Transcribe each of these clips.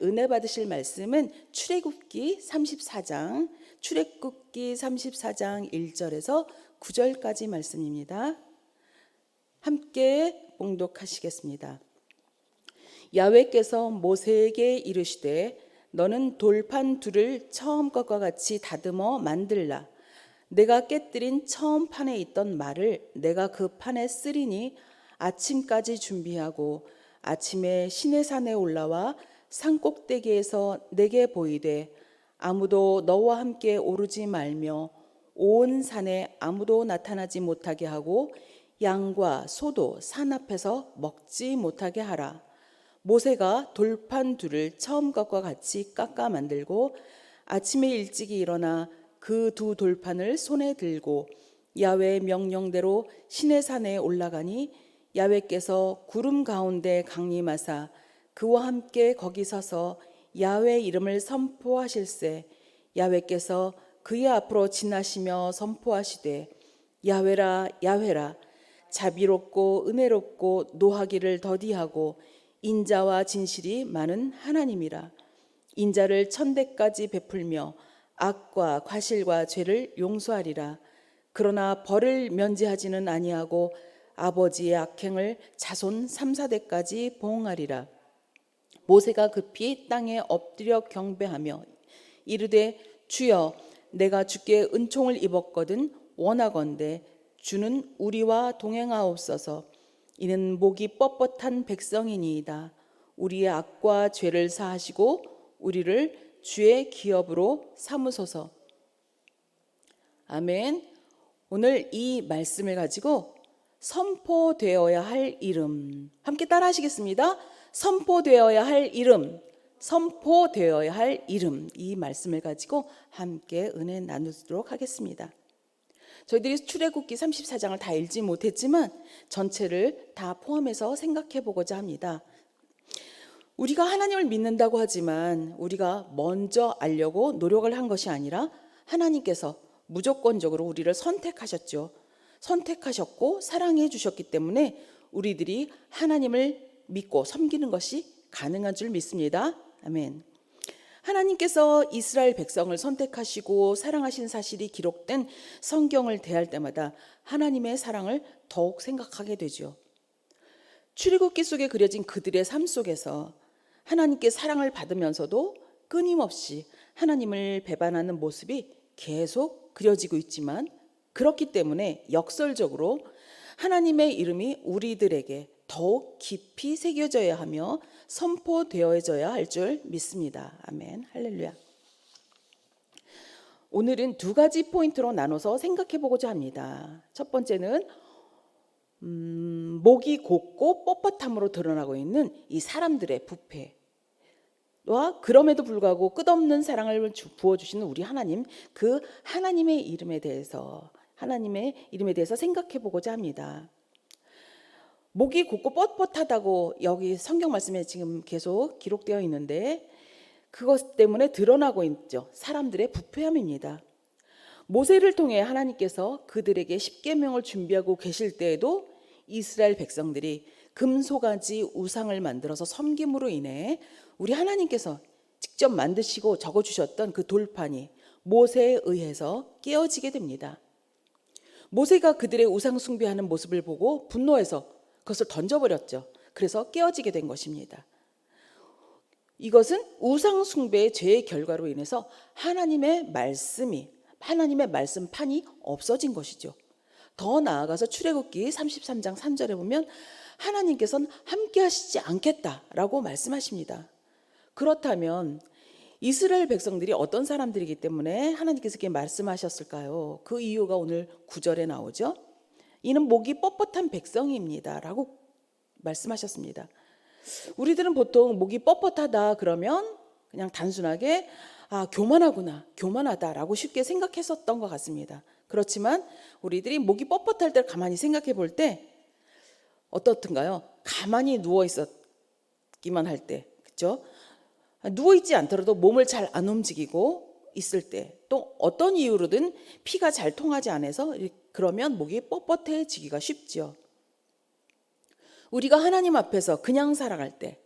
은혜 받으실 말씀은 출애굽기 34장 1절에서 9절까지 말씀입니다. 함께 봉독하시겠습니다. 야훼께서 모세에게 이르시되 너는 돌판 둘을 처음 것과 같이 다듬어 만들라. 내가 깨뜨린 처음 판에 있던 말을 내가 그 판에 쓰리니 아침까지 준비하고 아침에 시내산에 올라와 산꼭대기에서 내게 보이되 아무도 너와 함께 오르지 말며 온 산에 아무도 나타나지 못하게 하고 양과 소도 산 앞에서 먹지 못하게 하라. 모세가 돌판 둘을 처음 것과 같이 깎아 만들고 아침에 일찍이 일어나 그 두 돌판을 손에 들고 야훼의 명령대로 시내산에 올라가니 야훼께서 구름 가운데 강림하사 그와 함께 거기 서서 야훼 이름을 선포하실세 야훼께서 그의 앞으로 지나시며 선포하시되 야훼라 야훼라 자비롭고 은혜롭고 노하기를 더디하고 인자와 진실이 많은 하나님이라. 인자를 천대까지 베풀며 악과 과실과 죄를 용서하리라. 그러나 벌을 면제하지는 아니하고 아버지의 악행을 자손 3, 4대까지 보응하리라. 모세가 급히 땅에 엎드려 경배하며 이르되 주여 내가 주께 은총을 입었거든 원하건대 주는 우리와 동행하옵소서. 이는 목이 뻣뻣한 백성이니이다. 우리의 악과 죄를 사하시고 우리를 주의 기업으로 삼으소서. 아멘. 오늘 이 말씀을 가지고 선포되어야 할 이름 함께 따라 하시겠습니다. 선포되어야 할 이름, 선포되어야 할 이름, 이 말씀을 가지고 함께 은혜 나누도록 하겠습니다. 저희들이 출애굽기 34장을 다 읽지 못했지만 전체를 다 포함해서 생각해 보고자 합니다. 우리가 하나님을 믿는다고 하지만 우리가 먼저 알려고 노력을 한 것이 아니라 하나님께서 무조건적으로 우리를 선택하셨죠. 선택하셨고 사랑해 주셨기 때문에 우리들이 하나님을 믿고 섬기는 것이 가능한 줄 믿습니다. 아멘. 하나님께서 이스라엘 백성을 선택하시고 사랑하신 사실이 기록된 성경을 대할 때마다 하나님의 사랑을 더욱 생각하게 되죠. 출애굽기 속에 그려진 그들의 삶 속에서 하나님께 사랑을 받으면서도 끊임없이 하나님을 배반하는 모습이 계속 그려지고 있지만 그렇기 때문에 역설적으로 하나님의 이름이 우리들에게 더욱 깊이 새겨져야 하며 선포되어져야 할 줄 믿습니다. 아멘. 할렐루야. 오늘은 두 가지 포인트로 나눠서 생각해 보고자 합니다. 첫 번째는 목이 곧고 뻣뻣함으로 드러나고 있는 이 사람들의 부패와 그럼에도 불구하고 끝없는 사랑을 부어주시는 우리 하나님, 그 하나님의 이름에 대해서 생각해 보고자 합니다. 목이 곧고 뻣뻣하다고 여기 성경 말씀에 지금 계속 기록되어 있는데 그것 때문에 드러나고 있죠. 사람들의 부패함입니다. 모세를 통해 하나님께서 그들에게 십계명을 준비하고 계실 때에도 이스라엘 백성들이 금소가지 우상을 만들어서 섬김으로 인해 우리 하나님께서 직접 만드시고 적어주셨던 그 돌판이 모세에 의해서 깨어지게 됩니다. 모세가 그들의 우상 숭배하는 모습을 보고 분노해서 그것을 던져버렸죠. 그래서 깨어지게 된 것입니다. 이것은 우상 숭배의 죄의 결과로 인해서 하나님의 말씀판이 없어진 것이죠. 더 나아가서 출애굽기 33장 3절에 보면 하나님께서는 함께 하시지 않겠다라고 말씀하십니다. 그렇다면 이스라엘 백성들이 어떤 사람들이기 때문에 하나님께서 이렇게 말씀하셨을까요? 그 이유가 오늘 9절에 나오죠. 이는 목이 뻣뻣한 백성입니다 라고 말씀하셨습니다. 우리들은 보통 목이 뻣뻣하다 그러면 그냥 단순하게 교만하다라고 쉽게 생각했었던 것 같습니다. 그렇지만 우리들이 목이 뻣뻣할 때 가만히 생각해 볼 때 어떻든가요? 가만히 누워 있었기만 할 때, 그렇죠? 누워 있지 않더라도 몸을 잘 안 움직이고 있을 때, 또 어떤 이유로든 피가 잘 통하지 않아서 그러면 목이 뻣뻣해지기가 쉽죠. 우리가 하나님 앞에서 그냥 살아갈 때,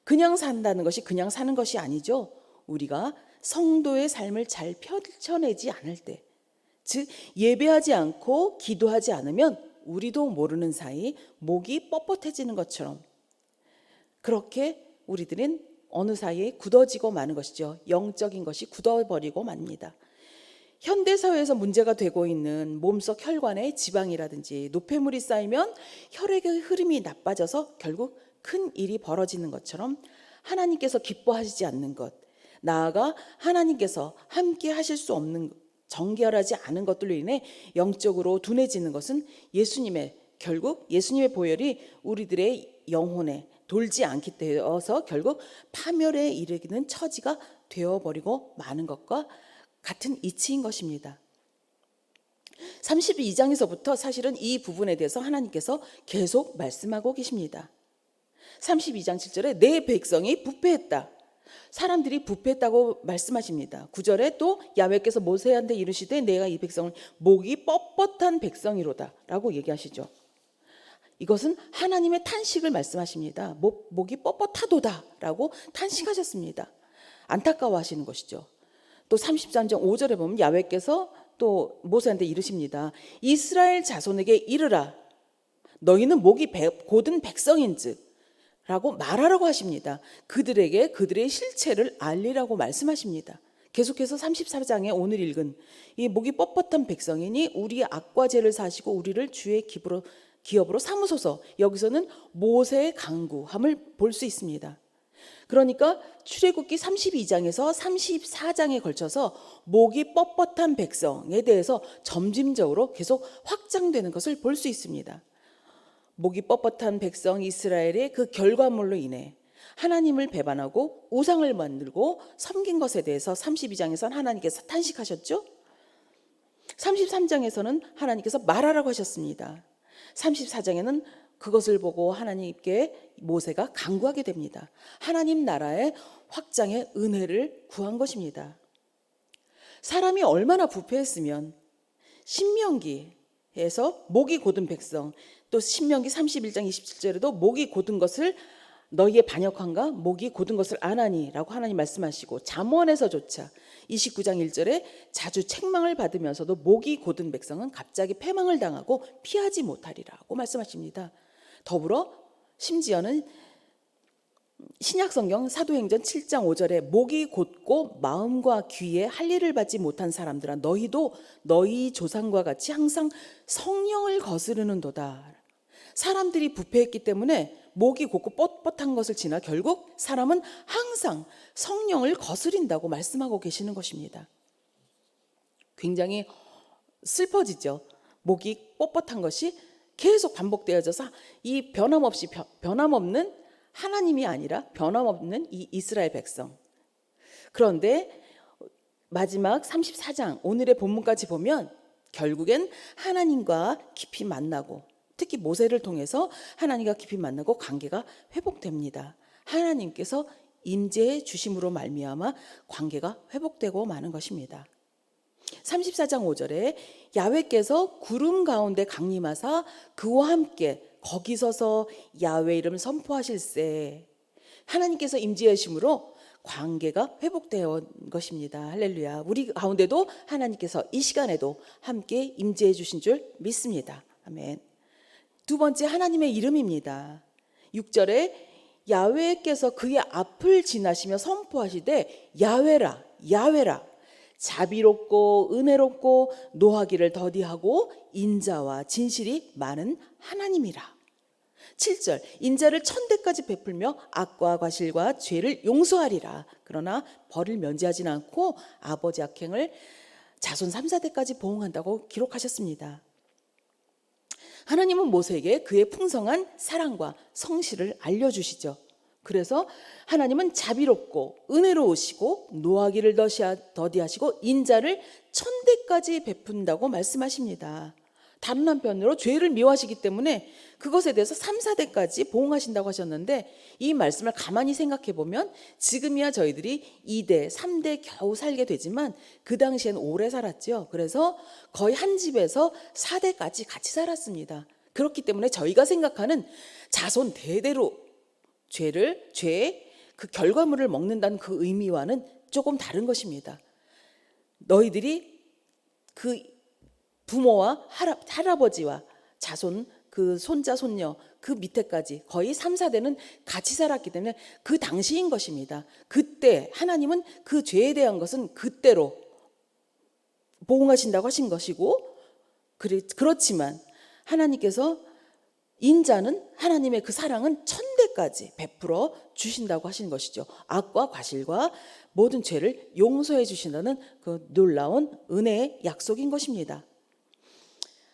그냥 산다는 것이 그냥 사는 것이 아니죠. 우리가 성도의 삶을 잘 펼쳐내지 않을 때, 즉 예배하지 않고 기도하지 않으면 우리도 모르는 사이 목이 뻣뻣해지는 것처럼 그렇게 우리들은 어느 사이에 굳어지고 마는 것이죠. 영적인 것이 굳어버리고 맙니다. 현대사회에서 문제가 되고 있는 몸속 혈관에 지방이라든지 노폐물이 쌓이면 혈액의 흐름이 나빠져서 결국 큰 일이 벌어지는 것처럼 하나님께서 기뻐하시지 않는 것, 나아가 하나님께서 함께 하실 수 없는 정결하지 않은 것들로 인해 영적으로 둔해지는 것은 결국 예수님의 보혈이 우리들의 영혼에 돌지 않기 때문에 결국 파멸에 이르기는 처지가 되어버리고 마는 것과 같은 이치인 것입니다. 32장에서부터 사실은 이 부분에 대해서 하나님께서 계속 말씀하고 계십니다. 32장 7절에 내 백성이 부패했다. 사람들이 부패했다고 말씀하십니다. 9절에 또 야훼께서 모세한테 이르시되 내가 이 백성을 목이 뻣뻣한 백성이로다 라고 얘기하시죠. 이것은 하나님의 탄식을 말씀하십니다. 목이 뻣뻣하도다 라고 탄식하셨습니다. 안타까워하시는 것이죠. 또 33장 5절에 보면 야훼께서 또 모세한테 이르십니다. 이스라엘 자손에게 이르라 너희는 목이 곧은 백성인즉 라고 말하라고 하십니다. 그들에게 그들의 실체를 알리라고 말씀하십니다. 계속해서 34장에 오늘 읽은 이 목이 뻣뻣한 백성이니 우리의 악과 죄를 사시고 우리를 주의 기업으로 삼으소서. 여기서는 모세의 간구함을 볼 수 있습니다. 그러니까 출애굽기 32장에서 34장에 걸쳐서 목이 뻣뻣한 백성에 대해서 점진적으로 계속 확장되는 것을 볼 수 있습니다. 목이 뻣뻣한 백성 이스라엘의 그 결과물로 인해 하나님을 배반하고 우상을 만들고 섬긴 것에 대해서 32장에서는 하나님께서 탄식하셨죠. 33장에서는 하나님께서 말하라고 하셨습니다. 34장에는 그것을 보고 하나님께 모세가 간구하게 됩니다. 하나님 나라의 확장의 은혜를 구한 것입니다. 사람이 얼마나 부패했으면 신명기에서 목이 곧은 백성, 또 신명기 31장 27절에도 목이 곧은 것을 너희의 반역한가 목이 곧은 것을 아나니 라고 하나님 말씀하시고, 잠언에서조차 29장 1절에 자주 책망을 받으면서도 목이 곧은 백성은 갑자기 패망을 당하고 피하지 못하리라고 말씀하십니다. 더불어 심지어는 신약성경 사도행전 7장 5절에 목이 곧고 마음과 귀에 할례를 받지 못한 사람들아 너희도 너희 조상과 같이 항상 성령을 거스르는도다. 사람들이 부패했기 때문에 목이 곧고 뻣뻣한 것을 지나 결국 사람은 항상 성령을 거스린다고 말씀하고 계시는 것입니다. 굉장히 슬퍼지죠. 목이 뻣뻣한 것이 계속 반복되어져서 이 변함없는 하나님이 아니라 변함없는 이 이스라엘 백성. 그런데 마지막 34장 오늘의 본문까지 보면 결국엔 하나님과 깊이 만나고, 특히 모세를 통해서 하나님과 깊이 만나고 관계가 회복됩니다. 하나님께서 임재해 주심으로 말미암아 관계가 회복되고 마는 것입니다. 34장 5절에 야훼께서 구름 가운데 강림하사 그와 함께 거기 서서 야훼 이름을 선포하실세. 하나님께서 임재하심으로 관계가 회복되어 것입니다. 할렐루야. 우리 가운데도 하나님께서 이 시간에도 함께 임재해 주신 줄 믿습니다. 아멘. 두 번째, 하나님의 이름입니다. 6절에 야훼께서 그의 앞을 지나시며 선포하시되 야훼라 야훼라 자비롭고 은혜롭고 노하기를 더디하고 인자와 진실이 많은 하나님이라. 7절 인자를 천대까지 베풀며 악과 과실과 죄를 용서하리라. 그러나 벌을 면제하지는 않고 아버지 악행을 자손 3, 4대까지 보응한다고 기록하셨습니다. 하나님은 모세에게 그의 풍성한 사랑과 성실을 알려주시죠. 그래서 하나님은 자비롭고 은혜로우시고 노하기를 더디하시고 인자를 천대까지 베푼다고 말씀하십니다. 다른 한편으로 죄를 미워하시기 때문에 그것에 대해서 3, 4대까지 보응하신다고 하셨는데, 이 말씀을 가만히 생각해 보면 지금이야 저희들이 2대, 3대 겨우 살게 되지만 그 당시에는 오래 살았죠. 그래서 거의 한 집에서 4대까지 같이 살았습니다. 그렇기 때문에 저희가 생각하는 자손 대대로 죄, 그 결과물을 먹는다는 그 의미와는 조금 다른 것입니다. 너희들이 그 부모와 할아버지와 자손, 그 손자, 손녀, 그 밑에까지 거의 3, 4대는 같이 살았기 때문에 그 당시인 것입니다. 그때 하나님은 그 죄에 대한 것은 그때로 보응하신다고 하신 것이고, 그렇지만 하나님께서 인자는 하나님의 그 사랑은 천대까지 베풀어 주신다고 하신 것이죠. 악과 과실과 모든 죄를 용서해 주신다는 그 놀라운 은혜의 약속인 것입니다.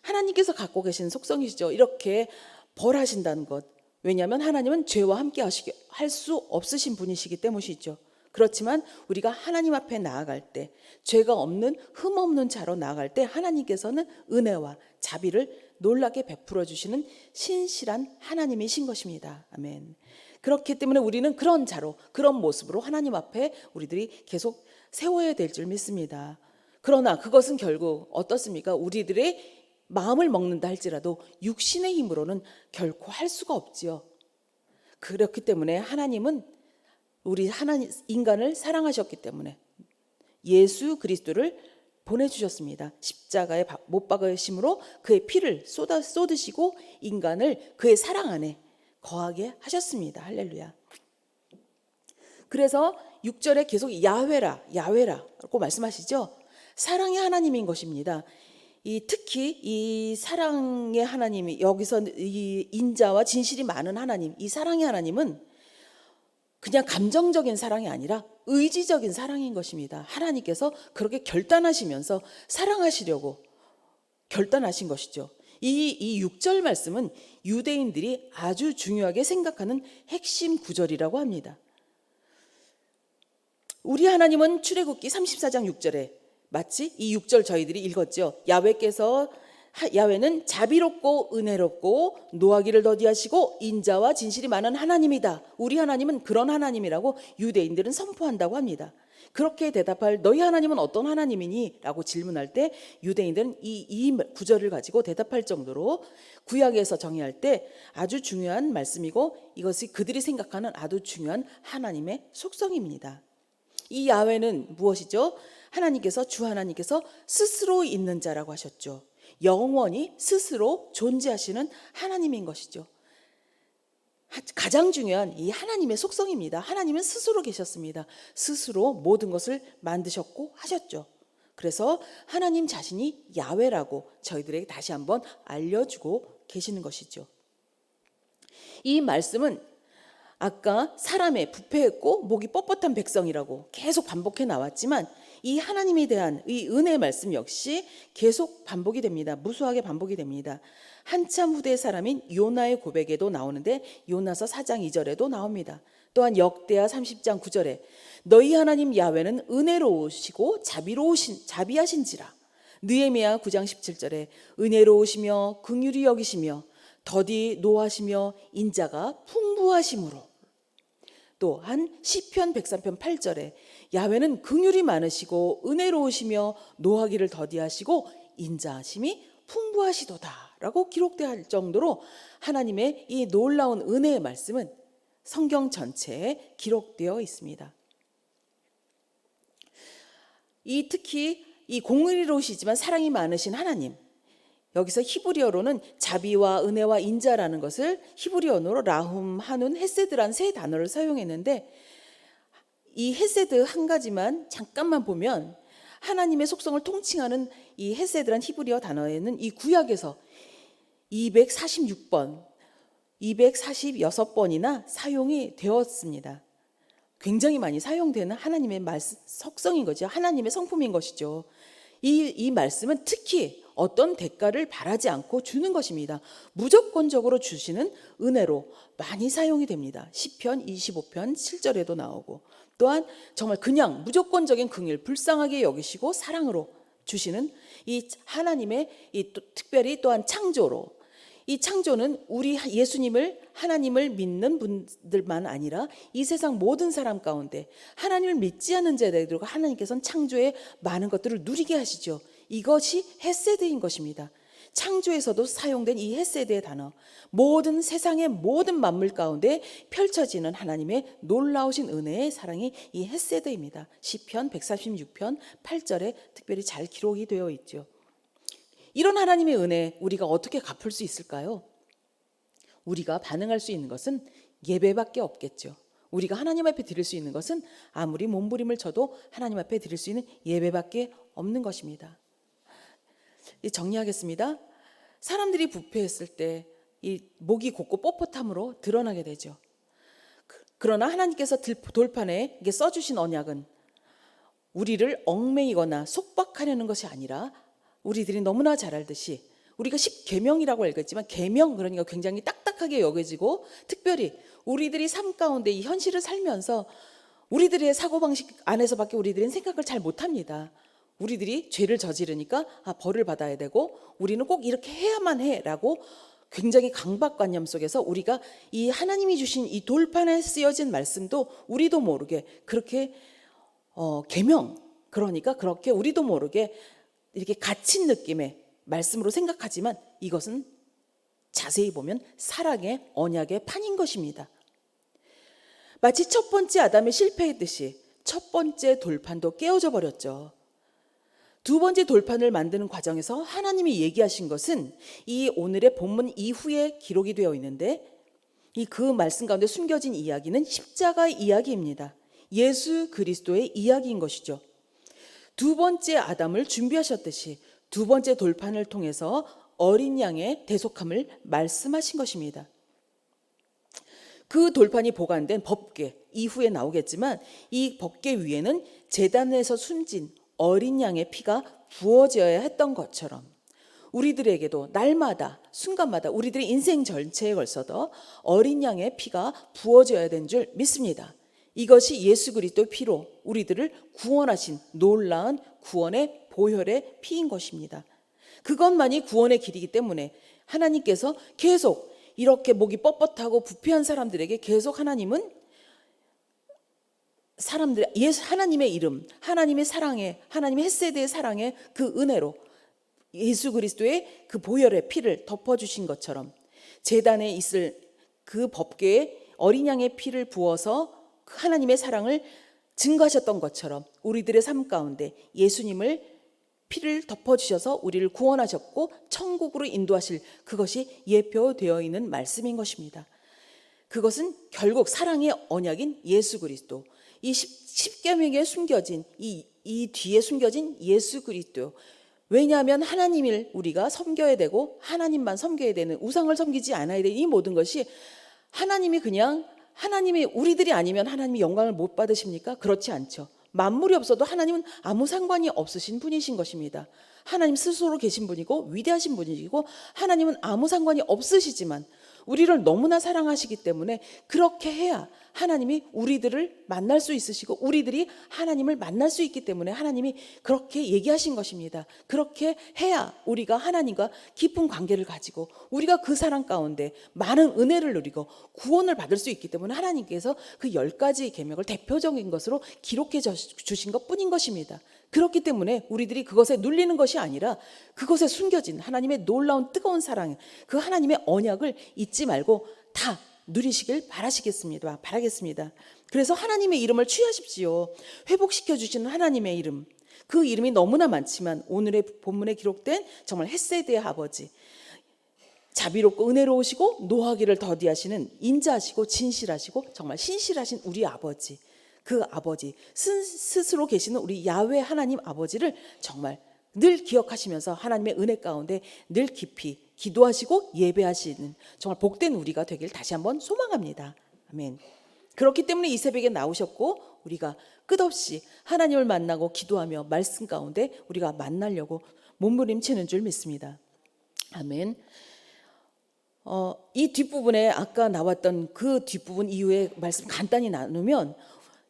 하나님께서 갖고 계신 속성이시죠. 이렇게 벌하신다는 것. 왜냐하면 하나님은 죄와 함께 할 수 없으신 분이시기 때문이시죠. 그렇지만 우리가 하나님 앞에 나아갈 때, 죄가 없는 흠 없는 자로 나아갈 때 하나님께서는 은혜와 자비를 놀랍게 베풀어 주시는 신실한 하나님이신 것입니다. 아멘. 그렇기 때문에 우리는 그런 자로, 그런 모습으로 하나님 앞에 우리들이 계속 세워야 될 줄 믿습니다. 그러나 그것은 결국 어떻습니까? 우리들의 마음을 먹는다 할지라도 육신의 힘으로는 결코 할 수가 없지요. 그렇기 때문에 하나님은 우리 인간을 사랑하셨기 때문에 예수 그리스도를 보내주셨습니다. 십자가에 못 박으심으로 그의 피를 쏟으시고 인간을 그의 사랑 안에 거하게 하셨습니다. 할렐루야. 그래서 6절에 계속 야훼라고 말씀하시죠. 사랑의 하나님인 것입니다. 특히 이 사랑의 하나님이, 여기서 이 인자와 진실이 많은 하나님, 이 사랑의 하나님은 그냥 감정적인 사랑이 아니라 의지적인 사랑인 것입니다. 하나님께서 그렇게 결단하시면서 사랑하시려고 결단하신 것이죠. 이 6절 말씀은 유대인들이 아주 중요하게 생각하는 핵심 구절이라고 합니다. 우리 하나님은 출애굽기 34장 6절에 마치 이 6절 저희들이 읽었죠. 야훼는 자비롭고 은혜롭고 노하기를 더디하시고 인자와 진실이 많은 하나님이다. 우리 하나님은 그런 하나님이라고 유대인들은 선포한다고 합니다. 그렇게 대답할 너희 하나님은 어떤 하나님이니? 라고 질문할 때 유대인들은 이 구절을 가지고 대답할 정도로 구약에서 정의할 때 아주 중요한 말씀이고, 이것이 그들이 생각하는 아주 중요한 하나님의 속성입니다. 이 야훼는 무엇이죠? 주 하나님께서 스스로 있는 자라고 하셨죠. 영원히 스스로 존재하시는 하나님인 것이죠. 가장 중요한 이 하나님의 속성입니다. 하나님은 스스로 계셨습니다. 스스로 모든 것을 만드셨고 하셨죠. 그래서 하나님 자신이 야훼라고 저희들에게 다시 한번 알려주고 계시는 것이죠. 이 말씀은 아까 사람의 부패했고 목이 뻣뻣한 백성이라고 계속 반복해 나왔지만, 이 하나님에 대한 이 은혜의 말씀 역시 계속 반복이 됩니다. 무수하게 반복이 됩니다. 한참 후대 사람인 요나의 고백에도 나오는데 요나서 4장 2절에도 나옵니다. 또한 역대하 30장 9절에 너희 하나님 야훼는 은혜로우시고 자비하신지라. 느헤미야 9장 17절에 은혜로우시며 긍휼히 여기시며 더디 노하시며 인자가 풍부하심으로. 또한 시편 103편 8절에 야훼는 긍휼이 많으시고 은혜로우시며 노하기를 더디하시고 인자하심이 풍부하시도다라고 기록될 정도로 하나님의 이 놀라운 은혜의 말씀은 성경 전체에 기록되어 있습니다. 특히 이 공의로우시지만 사랑이 많으신 하나님, 여기서 히브리어로는 자비와 은혜와 인자라는 것을 히브리어로 라훔, 한운, 헤세드란 세 단어를 사용했는데, 이 헤세드 한 가지만 잠깐만 보면 하나님의 속성을 통칭하는 이 헤세드란 히브리어 단어에는 이 구약에서 246번이나 사용이 되었습니다. 굉장히 많이 사용되는 하나님의 속성인 거죠. 하나님의 성품인 것이죠. 이 말씀은 특히 어떤 대가를 바라지 않고 주는 것입니다. 무조건적으로 주시는 은혜로 많이 사용이 됩니다. 시편 25편 7절에도 나오고, 또한 정말 그냥 무조건적인 긍휼, 불쌍하게 여기시고 사랑으로 주시는 이 하나님의 특별히 또한 창조로, 이 창조는 우리 예수님을, 하나님을 믿는 분들만 아니라 이 세상 모든 사람 가운데 하나님을 믿지 않는 자들과 하나님께서는 창조의 많은 것들을 누리게 하시죠. 이것이 헤세드인 것입니다. 창조에서도 사용된 이 헤세드의 단어, 모든 세상의 모든 만물 가운데 펼쳐지는 하나님의 놀라우신 은혜의 사랑이 이 헤세드입니다. 시편 146편 8절에 특별히 잘 기록이 되어 있죠. 이런 하나님의 은혜 우리가 어떻게 갚을 수 있을까요? 우리가 반응할 수 있는 것은 예배밖에 없겠죠. 우리가 하나님 앞에 드릴 수 있는 것은 아무리 몸부림을 쳐도 하나님 앞에 드릴 수 있는 예배밖에 없는 것입니다. 정리하겠습니다. 사람들이 부패했을 때 이 목이 곧고 뻣뻣함으로 드러나게 되죠. 그러나 하나님께서 돌판에 써주신 언약은 우리를 얽매이거나 속박하려는 것이 아니라 우리들이 너무나 잘 알듯이 우리가 십계명이라고 알겠지만 계명, 그러니까 굉장히 딱딱하게 여겨지고 특별히 우리들이 삶 가운데 이 현실을 살면서 우리들의 사고방식 안에서밖에 우리들은 생각을 잘 못합니다. 우리들이 죄를 저지르니까 벌을 받아야 되고 우리는 꼭 이렇게 해야만 해라고 굉장히 강박관념 속에서 우리가 이 하나님이 주신 이 돌판에 쓰여진 말씀도 우리도 모르게 그렇게 계명, 그러니까 그렇게 우리도 모르게 이렇게 갇힌 느낌의 말씀으로 생각하지만 이것은 자세히 보면 사랑의 언약의 판인 것입니다. 마치 첫 번째 아담이 실패했듯이 첫 번째 돌판도 깨어져 버렸죠. 두 번째 돌판을 만드는 과정에서 하나님이 얘기하신 것은 이 오늘의 본문 이후에 기록이 되어 있는데 그 말씀 가운데 숨겨진 이야기는 십자가 이야기입니다. 예수 그리스도의 이야기인 것이죠. 두 번째 아담을 준비하셨듯이 두 번째 돌판을 통해서 어린 양의 대속함을 말씀하신 것입니다. 그 돌판이 보관된 법궤, 이후에 나오겠지만 이 법궤 위에는 제단에서 숨진 어린 양의 피가 부어져야 했던 것처럼 우리들에게도 날마다 순간마다 우리들의 인생 전체에 걸쳐서 어린 양의 피가 부어져야 된 줄 믿습니다. 이것이 예수 그리스도의 피로 우리들을 구원하신 놀라운 구원의 보혈의 피인 것입니다. 그것만이 구원의 길이기 때문에 하나님께서 계속 이렇게 목이 뻣뻣하고 부패한 사람들에게 계속 하나님은 하나님의 이름, 하나님의 사랑에, 하나님의 헤세드의 사랑에 그 은혜로 예수 그리스도의 그 보혈의 피를 덮어주신 것처럼 제단에 있을 그 법궤에 어린 양의 피를 부어서 하나님의 사랑을 증거하셨던 것처럼 우리들의 삶 가운데 예수님을 피를 덮어주셔서 우리를 구원하셨고 천국으로 인도하실 그것이 예표되어 있는 말씀인 것입니다. 그것은 결국 사랑의 언약인 예수 그리스도, 이 십계명에 숨겨진 이 뒤에 숨겨진 예수 그리스도. 왜냐하면 하나님을 우리가 섬겨야 되고 하나님만 섬겨야 되는, 우상을 섬기지 않아야 되는 이 모든 것이 하나님이 우리들이 아니면 하나님이 영광을 못 받으십니까? 그렇지 않죠. 만물이 없어도 하나님은 아무 상관이 없으신 분이신 것입니다. 하나님 스스로 계신 분이고 위대하신 분이고 하나님은 아무 상관이 없으시지만 우리를 너무나 사랑하시기 때문에 그렇게 해야 하나님이 우리들을 만날 수 있으시고 우리들이 하나님을 만날 수 있기 때문에 하나님이 그렇게 얘기하신 것입니다. 그렇게 해야 우리가 하나님과 깊은 관계를 가지고 우리가 그 사랑 가운데 많은 은혜를 누리고 구원을 받을 수 있기 때문에 하나님께서 그 10가지 계명을 대표적인 것으로 기록해 주신 것뿐인 것입니다. 그렇기 때문에 우리들이 그것에 눌리는 것이 아니라 그것에 숨겨진 하나님의 놀라운 뜨거운 사랑, 그 하나님의 언약을 잊지 말고 다 누리시길 바라겠습니다. 그래서 하나님의 이름을 취하십시오. 회복시켜 주시는 하나님의 이름, 그 이름이 너무나 많지만 오늘의 본문에 기록된 정말 헤세드의 아버지, 자비롭고 은혜로우시고 노하기를 더디하시는 인자하시고 진실하시고 정말 신실하신 우리 아버지, 그 아버지 스스로 계시는 우리 야훼 하나님 아버지를 정말 늘 기억하시면서 하나님의 은혜 가운데 늘 깊이 기도하시고 예배하시는 정말 복된 우리가 되길 다시 한번 소망합니다. 아멘. 그렇기 때문에 이 새벽에 나오셨고 우리가 끝없이 하나님을 만나고 기도하며 말씀 가운데 우리가 만나려고 몸부림치는 줄 믿습니다. 아멘. 이 뒷부분에 아까 나왔던 그 뒷부분 이후에 말씀 간단히 나누면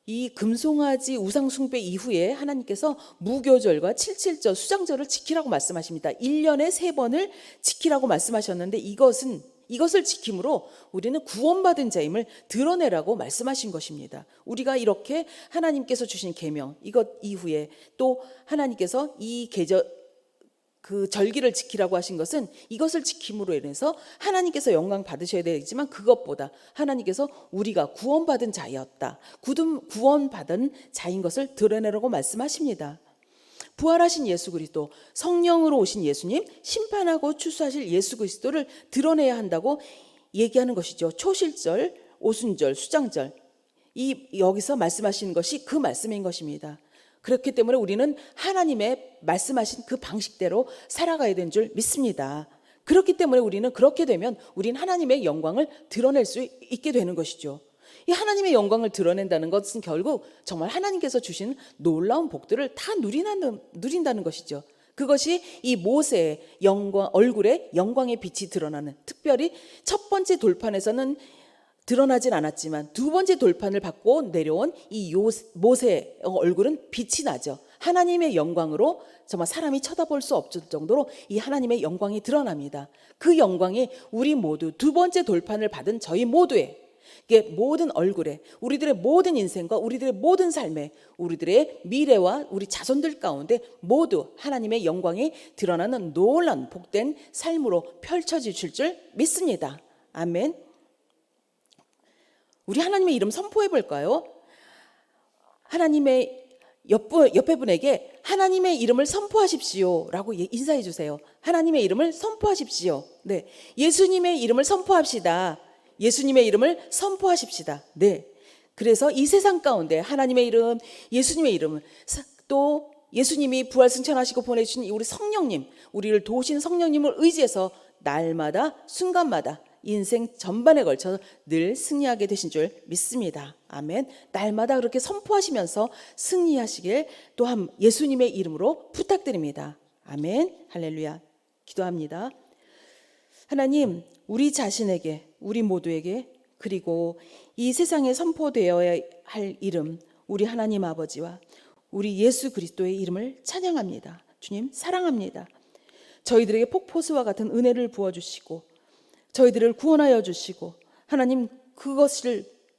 이 금송아지 우상숭배 이후에 하나님께서 무교절과 칠칠절 수장절을 지키라고 말씀하십니다. 1년에 3번을 지키라고 말씀하셨는데 이것을 지킴으로 우리는 구원받은 자임을 드러내라고 말씀하신 것입니다. 우리가 이렇게 하나님께서 주신 계명 이것 이후에 또 하나님께서 이 계절 그 절기를 지키라고 하신 것은 이것을 지킴으로 인해서 하나님께서 영광 받으셔야 되지만 그것보다 하나님께서 우리가 구원받은 자였다, 구원받은 자인 것을 드러내라고 말씀하십니다. 부활하신 예수 그리스도, 성령으로 오신 예수님, 심판하고 추수하실 예수 그리스도를 드러내야 한다고 얘기하는 것이죠. 초실절, 오순절, 수장절, 여기서 말씀하시는 것이 그 말씀인 것입니다. 그렇기 때문에 우리는 하나님의 말씀하신 그 방식대로 살아가야 되는 줄 믿습니다. 그렇기 때문에 우리는 그렇게 되면 우리는 하나님의 영광을 드러낼 수 있게 되는 것이죠. 이 하나님의 영광을 드러낸다는 것은 결국 정말 하나님께서 주신 놀라운 복들을 다 누린다는 것이죠. 그것이 이 모세의 영광, 얼굴에 영광의 빛이 드러나는, 특별히 첫 번째 돌판에서는 드러나진 않았지만 두 번째 돌판을 받고 내려온 이 모세의 얼굴은 빛이 나죠. 하나님의 영광으로 정말 사람이 쳐다볼 수 없을 정도로 이 하나님의 영광이 드러납니다. 그 영광이 우리 모두 두 번째 돌판을 받은 저희 모두의, 이게 모든 얼굴에, 우리들의 모든 인생과 우리들의 모든 삶에, 우리들의 미래와 우리 자손들 가운데 모두 하나님의 영광이 드러나는 놀라운 복된 삶으로 펼쳐질 줄 믿습니다. 아멘. 우리 하나님의 이름 선포해 볼까요? 하나님의 옆에 분에게 하나님의 이름을 선포하십시오 라고 인사해 주세요. 하나님의 이름을 선포하십시오. 네, 예수님의 이름을 선포합시다. 예수님의 이름을 선포하십시다. 네, 그래서 이 세상 가운데 하나님의 이름, 예수님의 이름을, 또 예수님이 부활 승천하시고 보내주신 우리 성령님, 우리를 도우신 성령님을 의지해서 날마다 순간마다 인생 전반에 걸쳐 늘 승리하게 되신 줄 믿습니다. 아멘. 날마다 그렇게 선포하시면서 승리하시길 또한 예수님의 이름으로 부탁드립니다. 아멘. 할렐루야. 기도합니다. 하나님, 우리 자신에게, 우리 모두에게, 그리고 이 세상에 선포되어야 할 이름, 우리 하나님 아버지와 우리 예수 그리스도의 이름을 찬양합니다. 주님, 사랑합니다. 저희들에게 폭포수와 같은 은혜를 부어주시고 저희들을 구원하여 주시고, 하나님,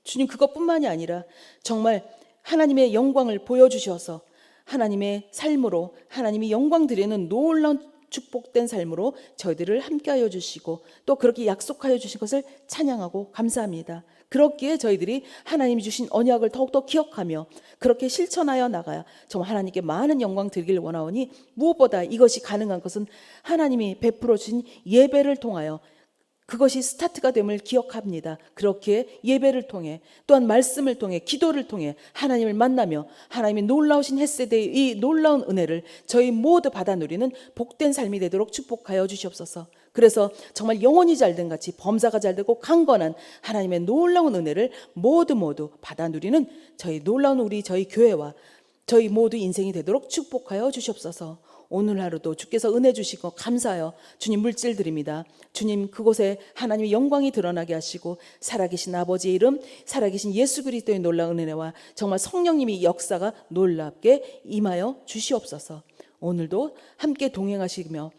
주님, 그것뿐만이 아니라 정말 하나님의 영광을 보여주셔서 하나님의 삶으로 하나님이 영광 드리는 놀라운 축복된 삶으로 저희들을 함께하여 주시고 또 그렇게 약속하여 주신 것을 찬양하고 감사합니다. 그렇기에 저희들이 하나님이 주신 언약을 더욱더 기억하며 그렇게 실천하여 나가야 정말 하나님께 많은 영광 드리길 원하오니, 무엇보다 이것이 가능한 것은 하나님이 베풀어 주신 예배를 통하여 그것이 스타트가 됨을 기억합니다. 그렇게 예배를 통해, 또한 말씀을 통해, 기도를 통해 하나님을 만나며 하나님의 놀라우신 헷세대의 이 놀라운 은혜를 저희 모두 받아 누리는 복된 삶이 되도록 축복하여 주시옵소서. 그래서 정말 영혼이 잘된 같이 범사가 잘되고 강건한 하나님의 놀라운 은혜를 모두 받아 누리는 저희 교회와 저희 모두 인생이 되도록 축복하여 주시옵소서. 오늘 하루도 주께서 은혜 주시고 감사하여 주님 물질 드립니다. 주님, 그곳에 하나님의 영광이 드러나게 하시고 살아계신 아버지의 이름, 살아계신 예수 그리스도의 놀라운 은혜와 정말 성령님이 역사가 놀랍게 임하여 주시옵소서. 오늘도 함께 동행하시며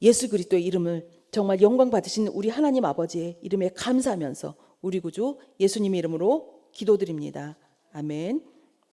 예수 그리스도의 이름을 정말 영광 받으신 우리 하나님 아버지의 이름에 감사하면서 우리 구주 예수님의 이름으로 기도드립니다. 아멘.